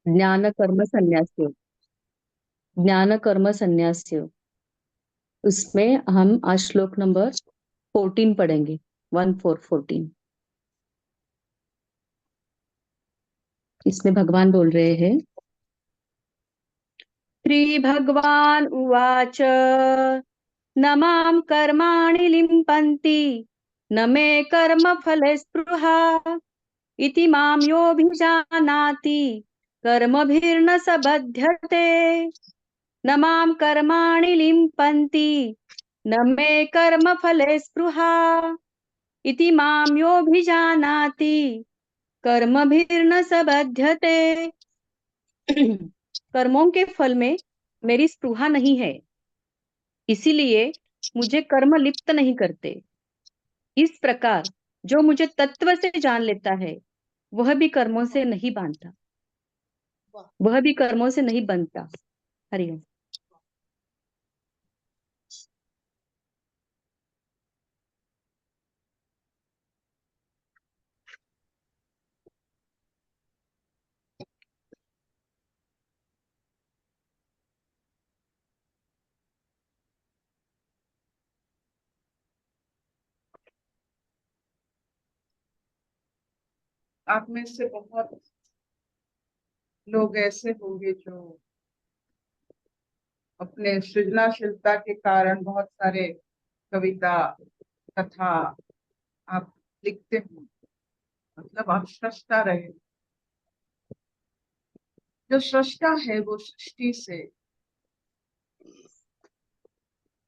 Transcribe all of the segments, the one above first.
ज्ञान कर्म संन्यास योग। ज्ञान कर्म संन्यास योग, उसमें हम आज श्लोक नंबर 14 पढ़ेंगे। 1414। इसमें भगवान बोल रहे हैं, श्री भगवान उवाच न मां कर्माणि लिम्पन्ति न मे कर्म फले स्पृहा इति मां योऽभिजानाति कर्मभिर्न स बध्यते। न मां कर्माणि लिम्पन्ति न मे कर्म फले स्पृहा इति मां योऽभिजानाति कर्मभिर्न स बध्यते। कर्मों के फल में मेरी स्पृहा नहीं है, इसीलिए मुझे कर्म लिप्त नहीं करते। इस प्रकार जो मुझे तत्व से जान लेता है वह भी कर्मों से नहीं बांधता, वह भी कर्मों से नहीं बनता। हरिओम। आप में से बहुत लोग ऐसे होंगे जो अपने सृजनाशीलता के कारण बहुत सारे कविता, कथा आप लिखते हो, मतलब आप सृष्टा रहे। जो सृष्टा है वो सृष्टि से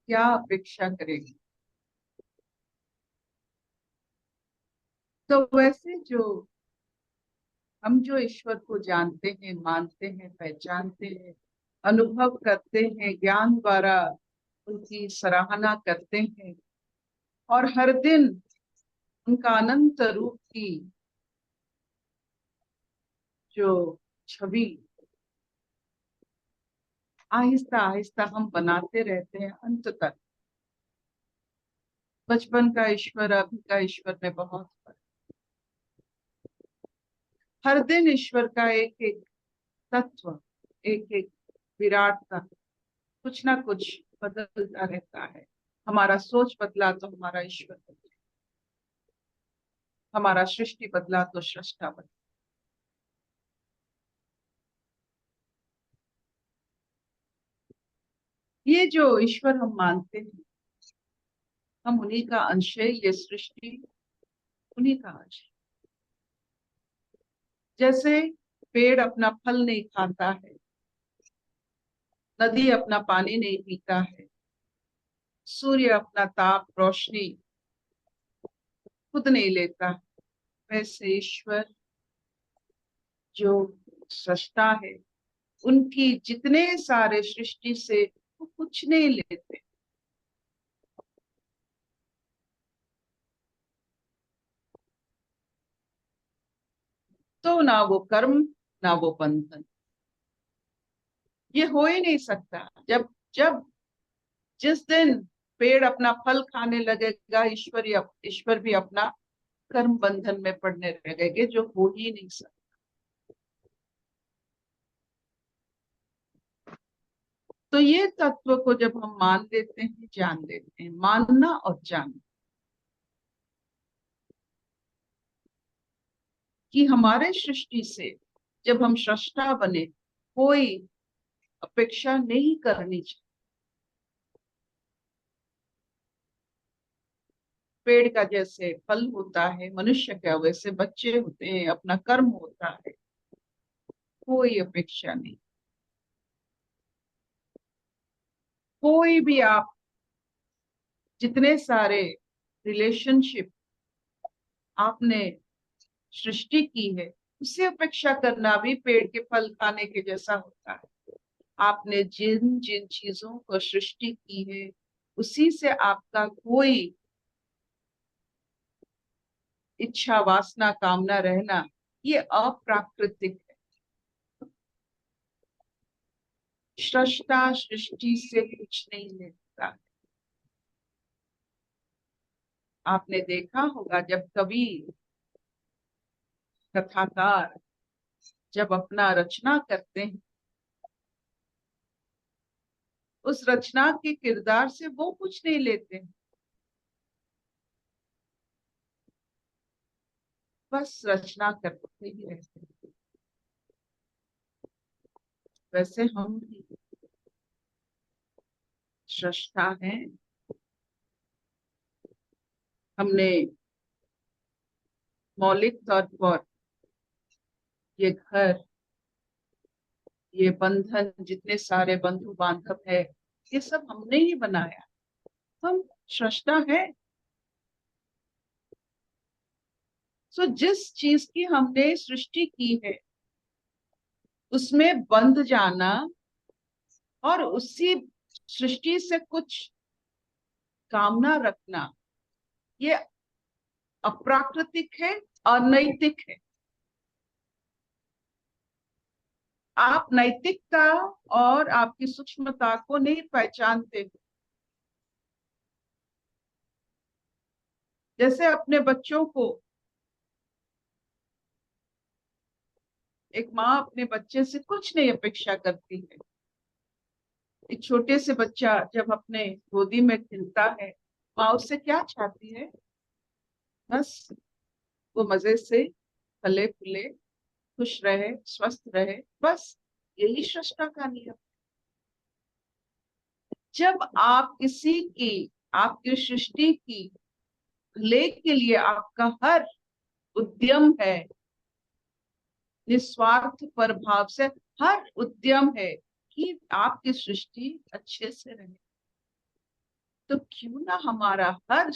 क्या अपेक्षा करेगी? तो वैसे जो हम जो ईश्वर को जानते हैं, मानते हैं, पहचानते हैं, अनुभव करते हैं, ज्ञान द्वारा उनकी सराहना करते हैं और हर दिन उनका अनंत रूप की जो छवि आहिस्ता आहिस्ता हम बनाते रहते हैं अंत तक। बचपन का ईश्वर अभी का ईश्वर में बहुत फर्क। हर दिन ईश्वर का एक एक तत्व, एक एक विराट तत्व कुछ ना कुछ बदलता रहता है। हमारा सोच बदला तो हमारा ईश्वर बदला, हमारा सृष्टि बदला तो सृष्टा बदला। ये जो ईश्वर हम मानते हैं, हम उन्हीं का अंश है। ये सृष्टि उन्हीं का अंश है। जैसे पेड़ अपना फल नहीं खाता है, नदी अपना पानी नहीं पीता है, सूर्य अपना ताप रोशनी खुद नहीं लेता, वैसे ईश्वर जो सृष्टा है उनकी जितने सारे सृष्टि से वो कुछ नहीं लेते। तो ना वो कर्म ना वो बंधन, ये हो ही नहीं सकता। जब जब जिस दिन पेड़ अपना फल खाने लगेगा, ईश्वर भी अपना कर्म बंधन में पड़ने लगेंगे, जो हो ही नहीं सकता। तो ये तत्व को जब हम मान लेते हैं, जान लेते हैं, मानना और जानना कि हमारे सृष्टि से जब हम सृष्टा बने, कोई अपेक्षा नहीं करनी चाहिए। पेड़ का जैसे फल होता है, मनुष्य का वैसे बच्चे होते हैं, अपना कर्म होता है, कोई अपेक्षा नहीं। कोई भी आप जितने सारे रिलेशनशिप आपने सृष्टि की है, उससे अपेक्षा करना भी पेड़ के फल खाने के जैसा होता है। आपने जिन जिन चीजों को सृष्टि की है, उसी से आपका कोई इच्छा, वासना, कामना रहना, ये अप्राकृतिक है। सृष्टा सृष्टि से कुछ नहीं लेता। आपने देखा होगा जब कभी कथाकार जब अपना रचना करते हैं, उस रचना के किरदार से वो कुछ नहीं लेते हैं, बस रचना करते ही रहते हैं। वैसे हम भी सृष्टा हैं। हमने मौलिक तौर पर ये घर, ये बंधन, जितने सारे बंधु बांधव है, ये सब हमने ही बनाया। हम सृष्टा है। सो जिस चीज की हमने सृष्टि की है, उसमें बंध जाना और उसी सृष्टि से कुछ कामना रखना, ये अप्राकृतिक है, अनैतिक है। आप नैतिकता और आपकी सूक्ष्मता को नहीं पहचानते। जैसे अपने बच्चों को, एक माँ अपने बच्चे से कुछ नहीं अपेक्षा करती है। एक छोटे से बच्चा जब अपने गोदी में खेलता है, माँ उससे क्या चाहती है? बस वो मजे से फले फूले, खुश रहे, स्वस्थ रहे, बस यही सृष्टा का नियम। जब आप किसी की, आपकी सृष्टि की भले के लिए आपका हर उद्यम है, निस्वार्थ पर भाव से हर उद्यम है कि आपकी सृष्टि अच्छे से रहे, तो क्यों ना हमारा हर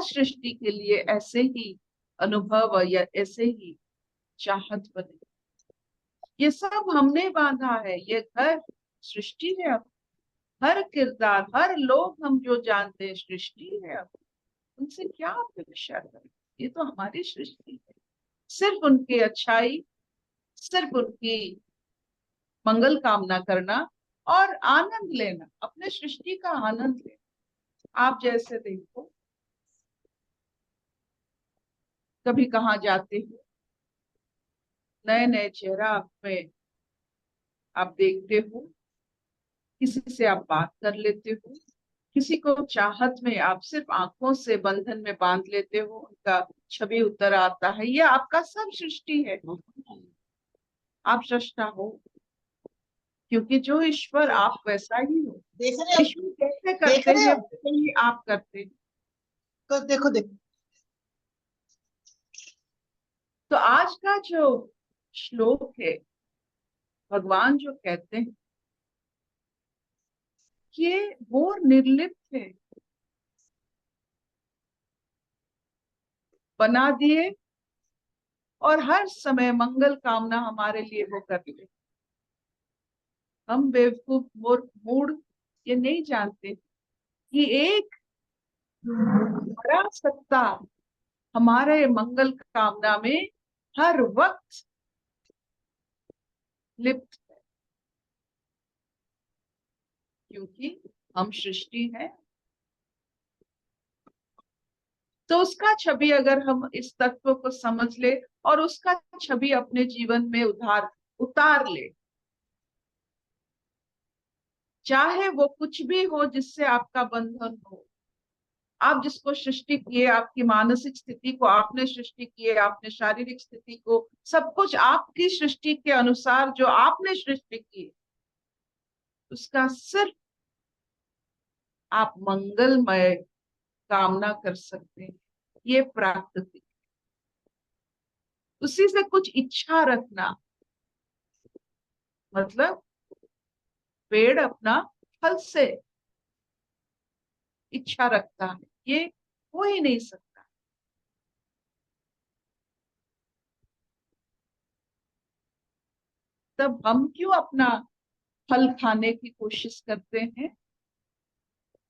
सृष्टि के लिए ऐसे ही अनुभव या ऐसे ही चाहत बने। ये सब हमने बांधा है, ये घर सृष्टि है। अब हर किरदार, हर लोग हम जो जानते हैं सृष्टि है। अब उनसे क्या अपेक्षा करें? ये तो हमारी सृष्टि है। सिर्फ उनकी अच्छाई, सिर्फ उनकी मंगल कामना करना और आनंद लेना, अपने सृष्टि का आनंद लेना। आप जैसे देखो, कभी कहाँ जाते हो, नए नए चेहरा आप में आप देखते हो, किसी से आप बात कर लेते हो, किसी को चाहत में आप सिर्फ आंखों से बंधन में बांध लेते हो, उनका छवि उतर आता है। ये आपका सब सृष्टि है। आप सृष्टा हो, क्योंकि जो ईश्वर आप वैसा ही हो। देख रहे हो? ईश्वर कैसे देख करते रहे हैं हो? वैसे ही आप करते हैं। तो देखो देखो, तो आज का जो श्लोक है, भगवान जो कहते हैं कि वो निर्लिप्त है, बना दिए और हर समय मंगल कामना हमारे लिए वो करते हैं। हम बेवकूफ मूर्ख मूड ये नहीं जानते कि एक बड़ा सत्ता हमारे मंगल कामना में हर वक्त लिप्त है, क्योंकि हम सृष्टि है। तो उसका छवि अगर हम इस तत्व को समझ ले और उसका छवि अपने जीवन में उतार ले, चाहे वो कुछ भी हो जिससे आपका बंधन हो, आप जिसको सृष्टि किए, आपकी मानसिक स्थिति को आपने सृष्टि किए, आपने शारीरिक स्थिति को, सब कुछ आपकी सृष्टि के अनुसार जो आपने सृष्टि की, उसका सिर्फ आप मंगलमय कामना कर सकते हैं। ये प्राकृतिक, उसी से कुछ इच्छा रखना, मतलब पेड़ अपना फल से इच्छा रखता है, ये हो ही नहीं सकता। तब हम क्यों अपना फल खाने की कोशिश करते हैं?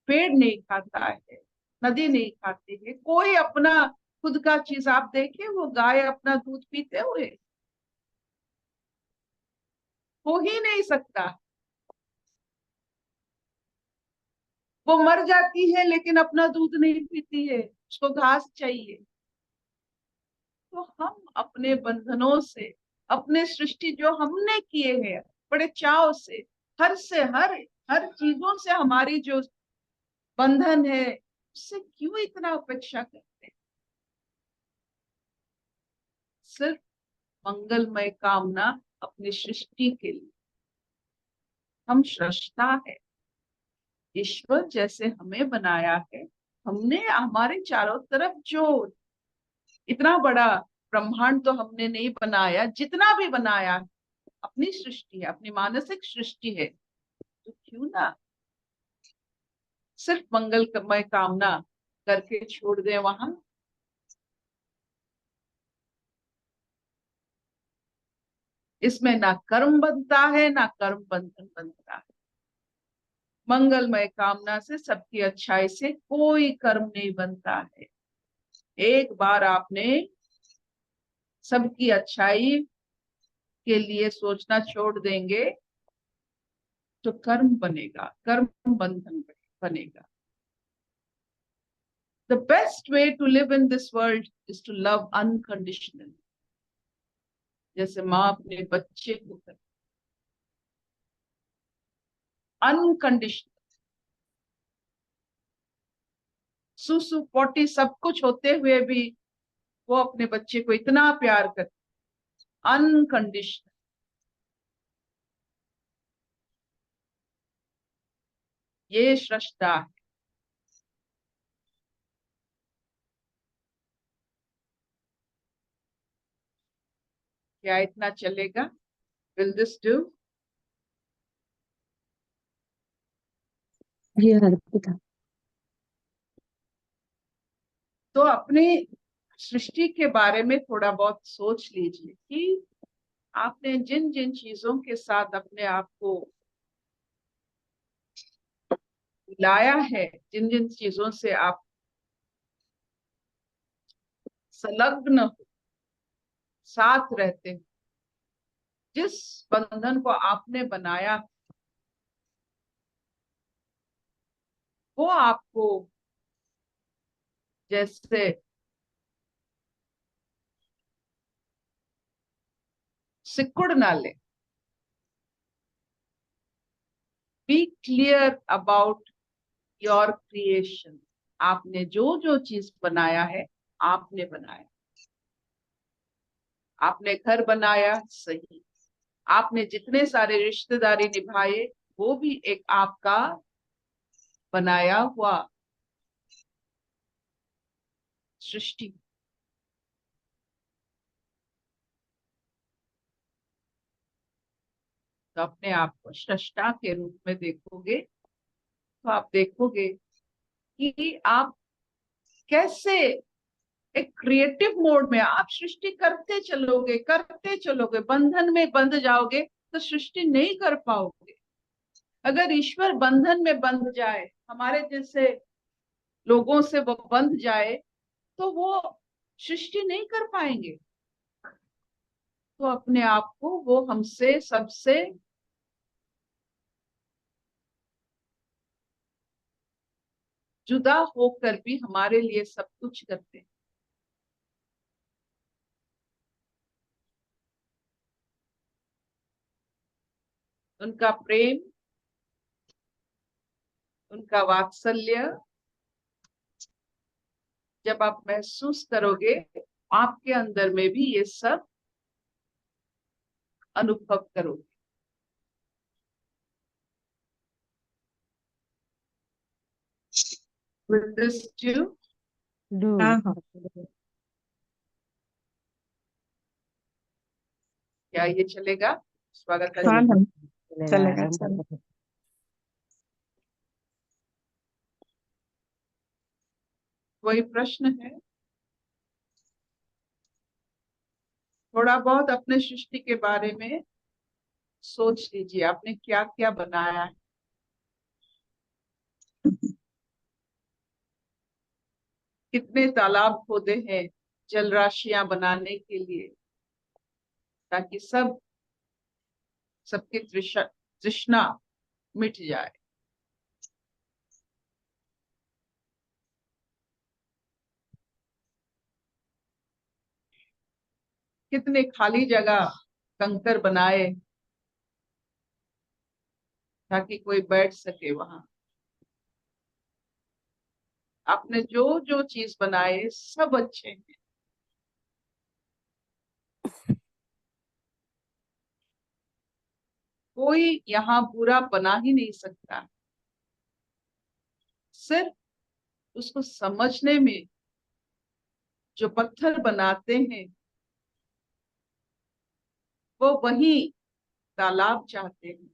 पेड़ नहीं खाता है, नदी नहीं खाती है, कोई अपना खुद का चीज आप देखे, वो गाय अपना दूध पीते हुए हो ही नहीं सकता। वो मर जाती है लेकिन अपना दूध नहीं पीती है, उसको घास चाहिए। तो हम अपने बंधनों से, अपने सृष्टि जो हमने किए हैं बड़े चाव से, हर चीजों से हमारी जो बंधन है, उससे क्यों इतना अपेक्षा करते हैं? सिर्फ मंगलमय कामना अपनी सृष्टि के लिए। हम सृष्टा है, ईश्वर जैसे हमें बनाया है, हमने हमारे चारों तरफ जो इतना बड़ा ब्रह्मांड तो हमने नहीं बनाया, जितना भी बनाया अपनी सृष्टि है, अपनी मानसिक सृष्टि है, तो क्यों ना सिर्फ मंगलमय कामना करके छोड़ दें वहां। इसमें ना कर्म बनता है, ना कर्म बंधन बनता है। मंगलमय कामना से, सबकी अच्छाई से कोई कर्म नहीं बनता है। एक बार आपने सबकी अच्छाई के लिए सोचना छोड़ देंगे तो कर्म बनेगा, कर्म बंधन बनेगा। The best way to live in this world is to love unconditionally. जैसे माँ अपने बच्चे को करती, अनकंडीशनल। सुसु पोटी सब कुछ होते हुए भी वो अपने बच्चे को इतना प्यार करती, अनकंडीशनल। ये सृष्टा है। क्या इतना चलेगा? Will this do? जी अर्पिता। तो अपनी सृष्टि के बारे में थोड़ा बहुत सोच लीजिए कि आपने जिन जिन चीजों के साथ अपने आप को लाया है, जिन जिन चीजों से आप संलग्न हो, साथ रहते हैं, जिस बंधन को आपने बनाया, वो आपको जैसे सिकुड़ ना ले। Be clear about your creation. आपने जो जो चीज बनाया है, आपने बनाया। आपने घर बनाया, सही। आपने जितने सारे रिश्तेदारी निभाए, वो भी एक आपका बनाया हुआ सृष्टि। तो अपने आप को सृष्टा के रूप में देखोगे तो आप देखोगे कि आप कैसे एक क्रिएटिव मोड में आप सृष्टि करते चलोगे। बंधन में बंध जाओगे तो सृष्टि नहीं कर पाओगे। अगर ईश्वर बंधन में बंध जाए, हमारे जैसे लोगों से वो बंध जाए, तो वो सृष्टि नहीं कर पाएंगे। तो अपने आप को वो हमसे सबसे जुदा होकर भी हमारे लिए सब कुछ करते हैं। उनका प्रेम, उनका वात्सल्य जब आप महसूस करोगे, आपके अंदर में भी ये सब अनुभव करोगे। Will this do? हाँ हाँ। क्या ये चलेगा? स्वागत है। हाँ हाँ चलेगा चलेगा। कोई प्रश्न है? थोड़ा बहुत अपने सृष्टि के बारे में सोच लीजिए, आपने क्या क्या बनाया है। कितने तालाब खोदे हैं जल राशियां बनाने के लिए, ताकि सबकी तृष्णा मिट जाए। कितने खाली जगह कंकर बनाए ताकि कोई बैठ सके वहां। आपने जो जो चीज बनाए सब अच्छे हैं। कोई यहाँ बुरा बना ही नहीं सकता। सिर्फ उसको समझने में जो पत्थर बनाते हैं वो वही तालाब चाहते हैं।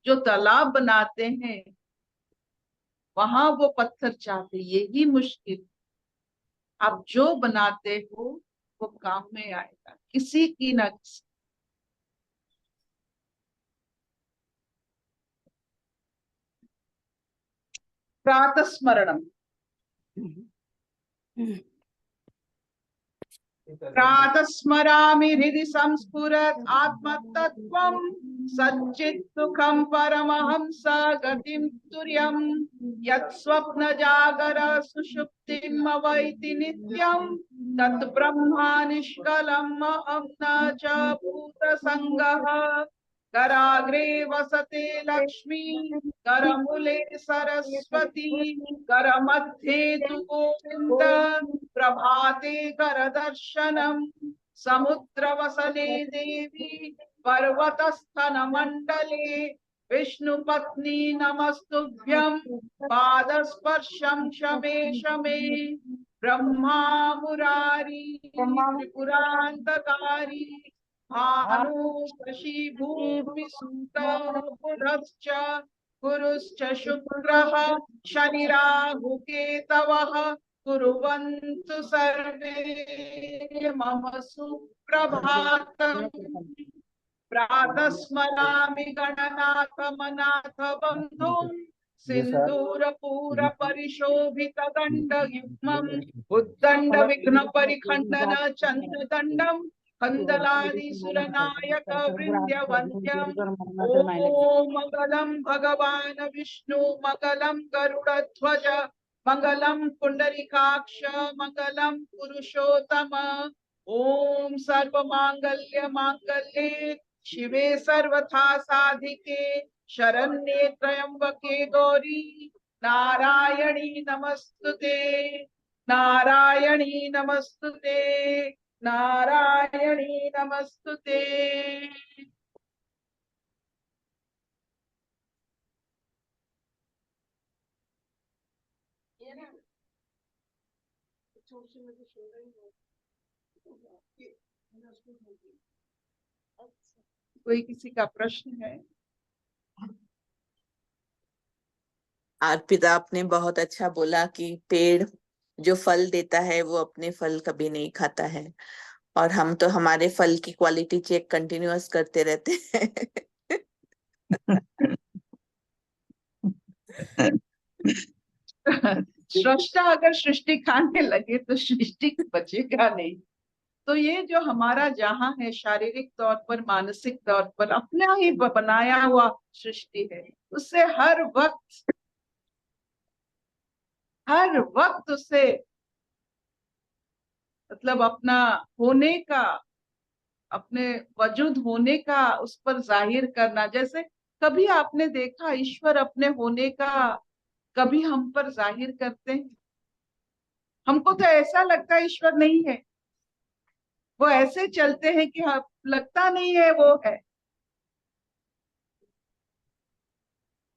जो तालाब बनाते हैं वहां वो पत्थर चाहते, यही मुश्किल। आप जो बनाते हो वो काम में आएगा किसी की ना किसी। प्रातस्मरणम। प्रातस्मरामि हृदि संस्फुरत् आत्मतत्त्वं सच्चित् सुखं परमहंस गतिं तुर्यं यत् स्वप्न जागर सुषुप्तिम् अवैति नित्यं तत् ब्रह्मा निष्कलम् अहं न च भूतसंगः। कराग्रे वसते लक्ष्मी करमूले सरस्वती करमध्ये तु गोविन्द प्रभाते करदर्शनम् समुद्रवसने देवी पर्वतस्थन मंडले विष्णुपत्नी नमस्तुभ्यं पादस्पर्शं शमे शमे। ब्रह्मा मुरारी त्रिपुरान्तकारी भानु वशीभूमि सुत बुधश्च गुरुश्च शुक्रः शनिराहु केतवः कुर्वन्तु सर्वे मम सुप्रभातम्। प्रातस्मरामि गणनाथमनाथ बन्धुं सिन्दूरपूर परिशोभित दण्डयुग्मम् उद्दण्ड विघ्न परिखण्डन चन्द्रदण्डम् कन्दलादि सुरनायक वृन्द्यवन्द्यम्। ॐ मङ्गलं भगवान् विष्णु मङ्गलं गरुडध्वज मङ्गलं पुण्डरीकाक्ष मङ्गलं पुरुषोत्तम। ॐ सर्वमाङ्गल्य माङ्गल्ये शिवे सर्वथा साधिके शरण्ये त्र्यंबके गौरी नारायणी नमस्तुते नारायणी नमस्तुते नारायणी नमस्तुते। कोई किसी का प्रश्न है? अर्पिता, आपने बहुत अच्छा बोला कि पेड़ जो फल देता है वो अपने फल कभी नहीं खाता है, और हम तो हमारे फल की क्वालिटी चेक कंटिन्यूअस करते रहते हैं। सृष्टा अगर सृष्टि खाने लगे तो सृष्टि बचेगा नहीं। तो ये जो हमारा जहां है शारीरिक तौर पर मानसिक तौर पर अपना ही बनाया हुआ सृष्टि है, उससे हर वक्त उससे मतलब अपना होने का, अपने वजूद होने का उस पर जाहिर करना। जैसे कभी आपने देखा ईश्वर अपने होने का कभी हम पर जाहिर करते हैं? हमको तो ऐसा लगता है ईश्वर नहीं है, वो ऐसे चलते हैं कि लगता नहीं है वो है,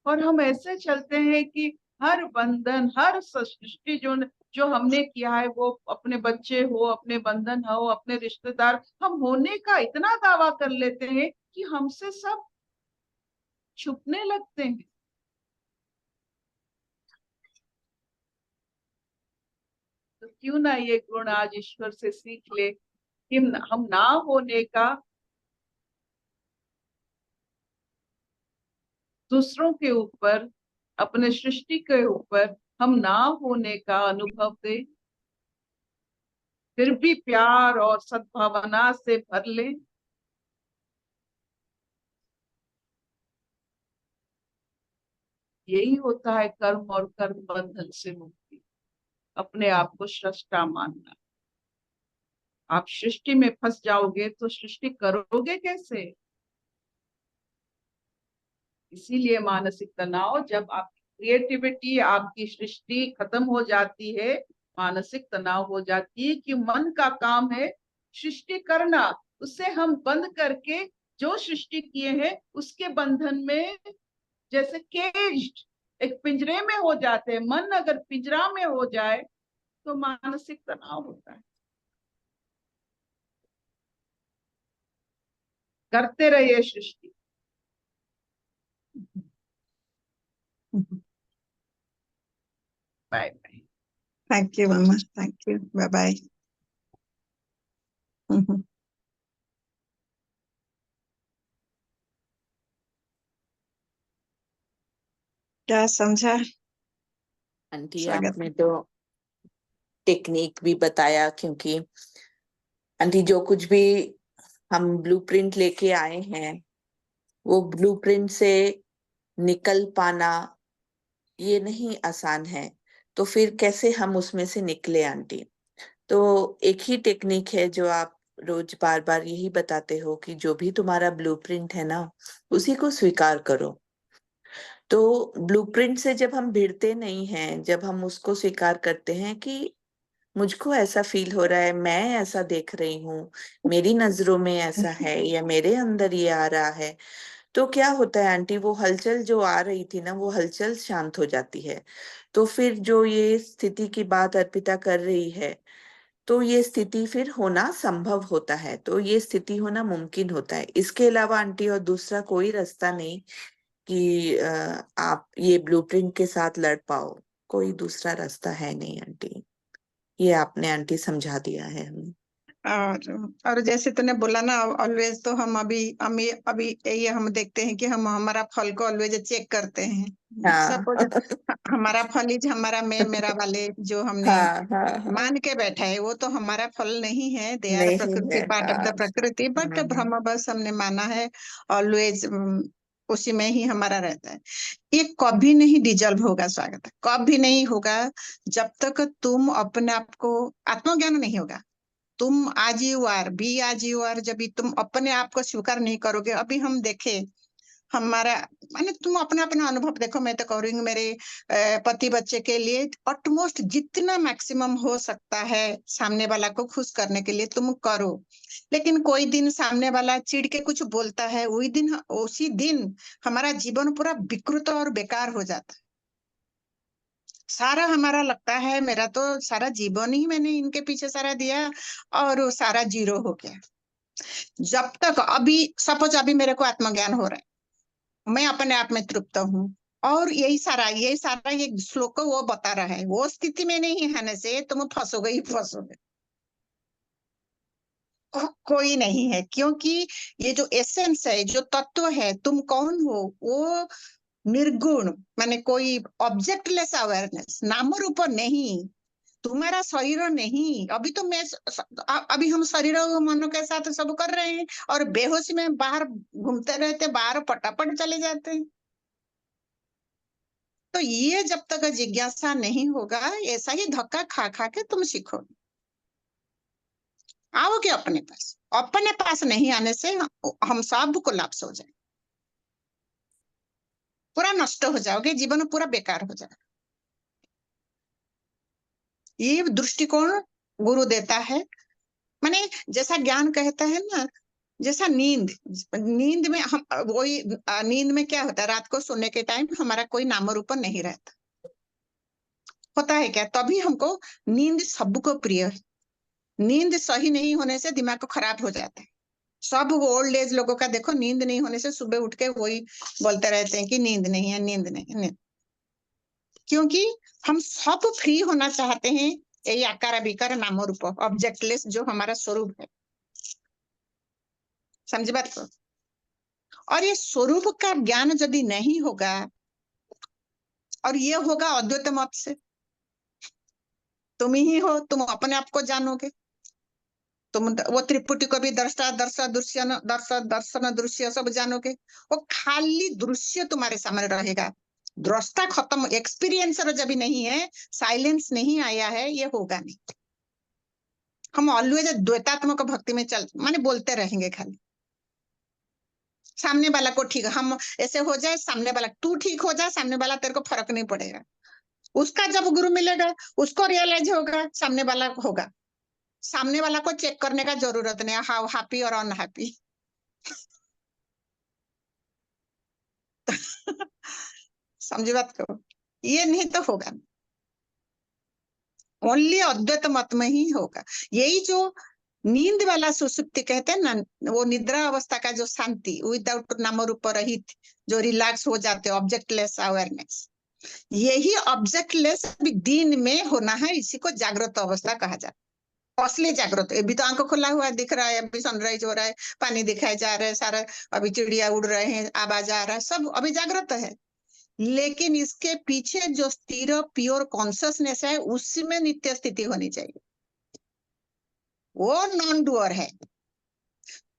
और हम ऐसे चलते हैं कि हर बंधन हर सृष्टि जो जो हमने किया है, वो अपने बच्चे हो अपने बंधन हो अपने रिश्तेदार, हम होने का इतना दावा कर लेते हैं कि हमसे सब छुपने लगते हैं। तो क्यों ना ये गुण आज ईश्वर से सीख ले कि हम ना होने का दूसरों के ऊपर अपने सृष्टि के ऊपर हम ना होने का अनुभव दे, फिर भी प्यार और सद्भावना से भर ले। यही होता है कर्म और कर्म बंधन से मुक्ति, अपने आप को सृष्टा मानना। आप सृष्टि में फंस जाओगे तो सृष्टि करोगे कैसे? इसीलिए मानसिक तनाव, जब आपकी क्रिएटिविटी, आपकी सृष्टि खत्म हो जाती है, मानसिक तनाव हो जाती है कि मन का काम है सृष्टि करना, उसे हम बंद करके जो सृष्टि किए हैं उसके बंधन में, जैसे केज्ड, एक पिंजरे में हो जाते हैं। मन अगर पिंजरा में हो जाए तो मानसिक तनाव होता है। करते रहिए Srishti. Bye bye. Thank you मामा, थैंक यू, बाय बाय। क्या समझा? आंटी स्वागत। आपने तो टेक्निक भी बताया, क्योंकि आंटी जो कुछ भी हम ब्लूप्रिंट लेके आए हैं वो ब्लूप्रिंट से निकल पाना ये नहीं आसान है, तो फिर कैसे हम उसमें से निकले आंटी? तो एक ही टेक्निक है जो आप रोज बार बार यही बताते हो कि जो भी तुम्हारा ब्लूप्रिंट है ना, उसी को स्वीकार करो। तो ब्लूप्रिंट से जब हम भिड़ते नहीं हैं, जब हम उसको स्वीकार करते हैं कि मुझको ऐसा फील हो रहा है, मैं ऐसा देख रही हूँ, मेरी नजरों में ऐसा है या मेरे अंदर ये आ रहा है, तो क्या होता है आंटी, वो हलचल जो आ रही थी ना, वो हलचल शांत हो जाती है। तो फिर जो ये स्थिति की बात अर्पिता कर रही है, तो ये स्थिति फिर होना संभव होता है, तो ये स्थिति होना मुमकिन होता है। इसके अलावा आंटी और दूसरा कोई रास्ता नहीं कि आप ये ब्लूप्रिंट के साथ लड़ पाओ, कोई दूसरा रास्ता है नहीं आंटी। ये आपने आंटी समझा दिया है हमें। और जैसे तूने बोला ना, ऑलवेज तो हम अभी अभी ये हम देखते हैं कि हम हमारा फल को ऑलवेज चेक करते हैं। हाँ सपोज हमारा फल इज हमारा मैं मेरा वाले जो हमने हाँ हाँ हाँ, मान के बैठा है, वो तो हमारा फल नहीं है। दे आर नहीं प्रकृति, है, पार्ट ऑफ हाँ। द प्रकृति, बट हम्म, ब्रह्म बस हमने माना है ऑलवेज, उसी में ही हमारा रहता है। ये कभी नहीं डिजॉल्व होगा, स्वागत है, कभी नहीं होगा जब तक तुम अपने आप को आत्मज्ञान नहीं होगा। तुम आज यू आर, बी आज यू आर, जब भी तुम अपने आप को स्वीकार नहीं करोगे। अभी हम देखे हमारा, माने तुम अपना अपना अनुभव देखो। मैं तो करूंगी मेरे पति बच्चे के लिए ऑटमोस्ट जितना मैक्सिमम हो सकता है सामने वाला को खुश करने के लिए तुम करो। लेकिन कोई दिन सामने वाला चिढ़ के कुछ बोलता है, उसी दिन हमारा जीवन पूरा विकृत और बेकार हो जाता है। सारा हमारा लगता है मेरा तो सारा जीवन ही मैंने इनके पीछे सारा दिया और वो सारा जीरो हो गया। जब तक अभी सपोज अभी मेरे को आत्मज्ञान हो रहा है, मैं अपने आप में तृप्त हूँ, और यही सारा ये श्लोक वो बता रहा है, वो स्थिति में नहीं आने से तुम फंसोगे ही फंसोगे। कोई नहीं है, क्योंकि ये जो एसेंस है, जो तत्व है, तुम कौन हो, वो निर्गुण, माने कोई ऑब्जेक्टलेस अवेयरनेस, नाम रूप नहीं, तुम्हारा शरीर नहीं। अभी तो अभी हम शरीर और मन के साथ सब कर रहे हैं, और बेहोशी में बाहर घूमते रहते, बाहर पटापट चले जाते हैं। तो ये जब तक जिज्ञासा नहीं होगा, ऐसा ही धक्का खा खा के तुम सीखो। आओगे अपने पास नहीं आने से हम सब कोलैप्स हो जाए, पूरा नष्ट हो जाओगे, जीवन पूरा बेकार हो जाएगा। ये दृष्टिकोण गुरु देता है। माने जैसा ज्ञान कहता है ना, जैसा नींद, नींद में हम वही, नींद में क्या होता है, रात को सोने के टाइम हमारा कोई नाम रूप नहीं रहता, होता है क्या? तभी हमको नींद सबको प्रिय है। नींद सही नहीं होने से दिमाग को खराब हो जाता है। सब ओल्ड एज लोगों का देखो, नींद नहीं होने से सुबह उठ के वही बोलते रहते हैं कि नींद नहीं है, नींद नहीं है, नींद। क्योंकि हम सब फ्री होना चाहते हैं, यही आकार विकार नाम रूप ऑब्जेक्टलेस जो हमारा स्वरूप है। समझ बात को? और ये स्वरूप का ज्ञान यदि नहीं होगा, और ये होगा अद्वैत मत से, तुम ही हो, तुम अपने आप को जानोगे। तुम वो त्रिपुटी को भी दृष्टा दर्श दृश्य दर्शन दृश्य सब जानोगे। वो खाली दृश्य तुम्हारे सामने रहेगा, दृष्टा खत्म, एक्सपीरियंसर जब नहीं है, साइलेंस नहीं आया है, ये होगा नहीं। हम ऑलवेज द्वैतात्मक भक्ति में चल माने बोलते रहेंगे खाली। सामने वाला को ठीक, हम ऐसे हो जाए, सामने वाला तू ठीक हो जाए, सामने वाला तेरे को फर्क नहीं पड़ेगा। उसका जब गुरु मिलेगा उसको रियलाइज होगा, सामने वाला होगा। सामने वाला को चेक करने का जरूरत नहीं, हाउ हैप्पी और अनहैप्पी। समझी बात को? ये नहीं तो होगा, ओनली अद्वैत मत में ही होगा। यही जो नींद वाला सुसुप्ति कहते हैं ना, वो निद्रा अवस्था का जो शांति, विदाउट नाम रूप रहित, जो रिलैक्स हो जाते, ऑब्जेक्टलेस अवेयरनेस, यही ऑब्जेक्टलेस दिन में होना है, इसी को जागृत अवस्था कहा जाता है। असली जागृत, अभी तो आंख खुला हुआ दिख रहा है, अभी सनराइज हो रहा है, पानी दिखाई जा रहा है सारा, अभी चिड़िया उड़ रहे हैं, आवाज आ रहा है, सब अभी जागृत है। लेकिन इसके पीछे जो स्थिर प्योर कॉन्शियसनेस है, उसमें नित्य स्थिति होनी चाहिए। वो नॉन डूअर है।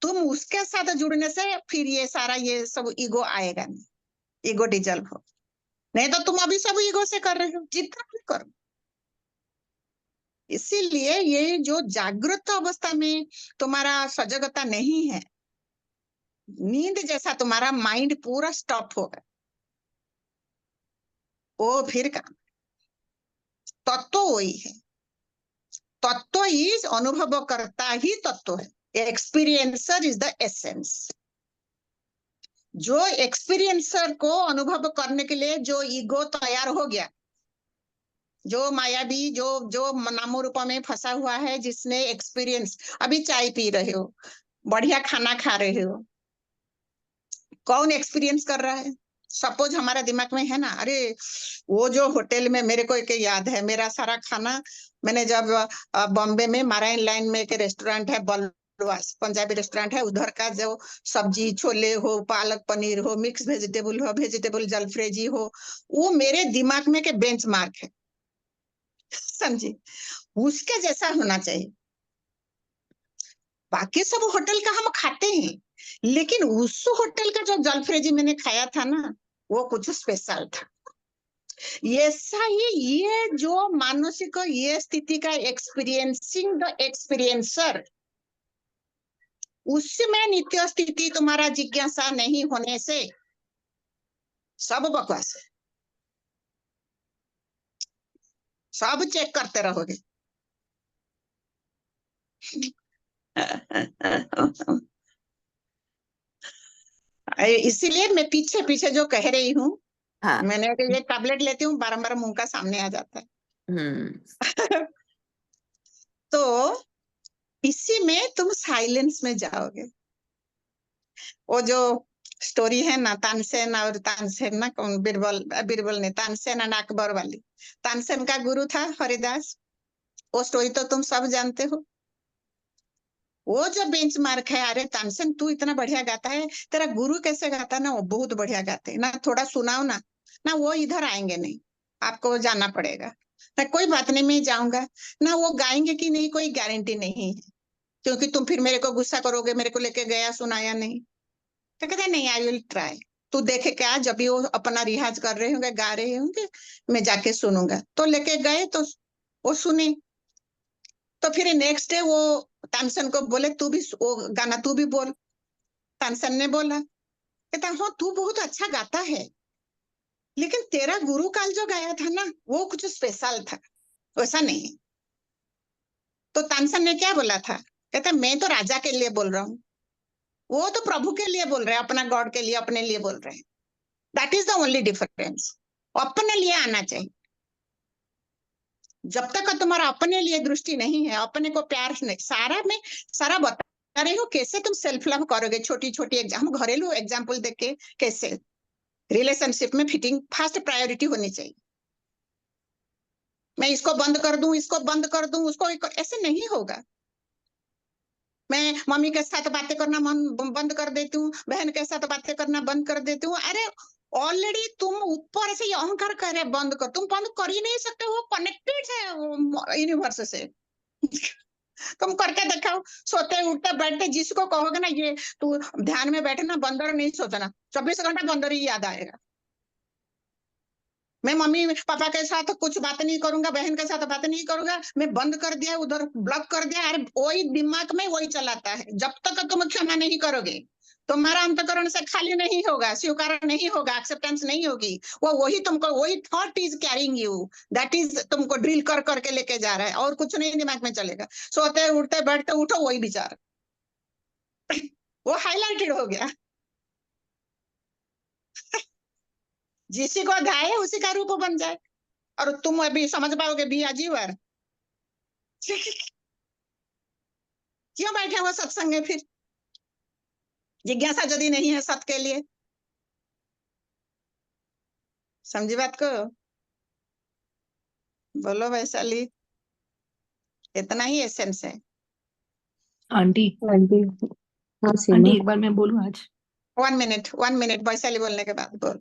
तुम उसके साथ जुड़ने से फिर ये सारा ये सब ईगो आएगा नहीं, ईगो डिजल्व हो। नहीं तो तुम अभी सब ईगो से कर रहे हो, जितना भी करो। इसीलिए ये जो जागृत अवस्था में तुम्हारा सजगता नहीं है, नींद जैसा तुम्हारा माइंड पूरा स्टॉप होगा, वो फिर काम। तत्व वही है, तत्व इज अनुभव करता ही तत्व है, एक्सपीरियंसर इज द एसेंस। जो एक्सपीरियंसर को अनुभव करने के लिए जो ईगो तैयार हो गया, जो मायावी, जो नामो रूप में फंसा हुआ है, जिसने एक्सपीरियंस, अभी चाय पी रहे हो, बढ़िया खाना खा रहे हो, कौन एक्सपीरियंस कर रहा है? सपोज हमारा दिमाग में है ना, अरे वो जो होटल में, मेरे को एक याद है, मेरा सारा खाना मैंने जब बॉम्बे में माराइन लाइन में एक रेस्टोरेंट है, बलवास पंजाबी रेस्टोरेंट है, उधर का जो सब्जी, छोले हो, पालक पनीर हो, मिक्स वेजिटेबल हो, वेजिटेबल जलफ्रेजी हो, वो मेरे दिमाग में के बेंचमार्क है। समझी? उसके जैसा होना चाहिए। बाकी सब होटल का हम खाते हैं, लेकिन उस होटल का जो जलफ्रेजी मैंने खाया था ना, वो कुछ स्पेशल था। ऐसा ही ये जो मानसिक ये स्थिति का एक्सपीरियंसिंग द एक्सपीरियंसर, उसमें नित्य स्थिति तुम्हारा जिज्ञासा नहीं होने से सब बकवास है, सब चेक करते रहोगे। इसीलिए मैं पीछे पीछे जो कह रही हूँ, हाँ। मैंने ये टैबलेट लेती हूँ, बारम्बार मुंह का सामने आ जाता है। तो इसी में तुम साइलेंस में जाओगे। वो जो स्टोरी है ना, तानसेन और तानसेन ना, कौन, बीरबल, बीरबल ने, तानसेन और अकबर वाली। तानसेन का गुरु था हरिदास, वो स्टोरी तो तुम सब जानते हो। वो जो बेंचमार्क है, अरे तानसेन तू इतना बढ़िया गाता है, तेरा गुरु कैसे गाता है? ना वो बहुत बढ़िया गाते हैं ना, थोड़ा सुनाओ ना। ना वो इधर आएंगे नहीं, आपको जाना पड़ेगा। ना कोई बात नहीं, मैं जाऊंगा ना, वो गाएंगे कि नहीं कोई गारंटी नहीं है, क्योंकि तुम फिर मेरे को गुस्सा करोगे, मेरे को लेके गया सुनाया नहीं। तो कहते नहीं, आई विल ट्राई। तू देखे क्या, जब भी वो अपना रियाज कर रहे होंगे, गा रहे होंगे, मैं जाके सुनूंगा। तो लेके गए तो वो सुनी। तो फिर नेक्स्ट डे वो तानसेन को बोले, तू भी वो गाना तू भी बोल। तानसेन ने बोला, कहता हाँ तू बहुत अच्छा गाता है, लेकिन तेरा गुरु काल जो गाया था ना, वो कुछ स्पेशल था, वैसा नहीं। तो तानसेन ने क्या बोला था? कहता मैं तो राजा के लिए बोल रहा हूँ, वो तो प्रभु के लिए बोल रहे हैं, अपना गॉड के लिए, अपने लिए बोल रहे हैं। That is the only difference. अपने लिए आना चाहिए। जब तक तुम्हारा अपने लिए दृष्टि नहीं है, अपने को प्यार नहीं, सारा में सारा बता रही हो कैसे तुम सेल्फ लव करोगे। छोटी छोटी एग्जाम, घरेलू एग्जाम्पल देख के, कैसे रिलेशनशिप में फिटिंग फर्स्ट प्रायोरिटी होनी चाहिए। मैं इसको बंद कर दूं, इसको बंद कर दूं, उसको ऐसे नहीं होगा। मैं मम्मी के साथ बातें करना बंद कर देती हूँ, बहन के साथ बातें करना बंद कर देती हूँ। अरे ऑलरेडी तुम ऊपर से ये अहंकार कह रहे बंद कर, तुम बंद कर ही नहीं सकते हो, कनेक्टेड है यूनिवर्स से। तुम करके दिखाओ, सोते उठते बैठते, जिसको कहोगे ना ये तू ध्यान में बैठे ना, बंदर नहीं सोचना, 24 घंटा बंदर ही याद आएगा। मैं मम्मी पापा के साथ कुछ बात नहीं करूंगा, बहन के साथ बात नहीं करूंगा, मैं बंद कर दिया, उधर ब्लॉक कर दिया। अरे वही दिमाग में वही चलाता है। जब तक तुम क्षमा नहीं करोगे, तुम्हारा अंतकरण से खाली नहीं होगा, स्वीकार नहीं होगा, एक्सेप्टेंस नहीं होगी। वो वही तुमको, वही thought is carrying you, that is तुमको ड्रिल कर करके लेके जा रहा है, और कुछ नहीं दिमाग में चलेगा। सोते उठते बैठते उठो वही विचार वो हाईलाइटेड हो गया। जिसी को ध्याए उसी का रूप बन जाए। और तुम अभी समझ पाओगे भी अजीवर क्यों बैठे हो सत्संग में? फिर जिज्ञासा यदि नहीं है सत के लिए, समझी बात को? बोलो वैशाली, इतना ही एसेंस है। आंटी आंटी, हाँ सीमा। आंटी एक बार मैं बोलूं आज? 1 मिनट वैशाली बोलने के बाद बोल।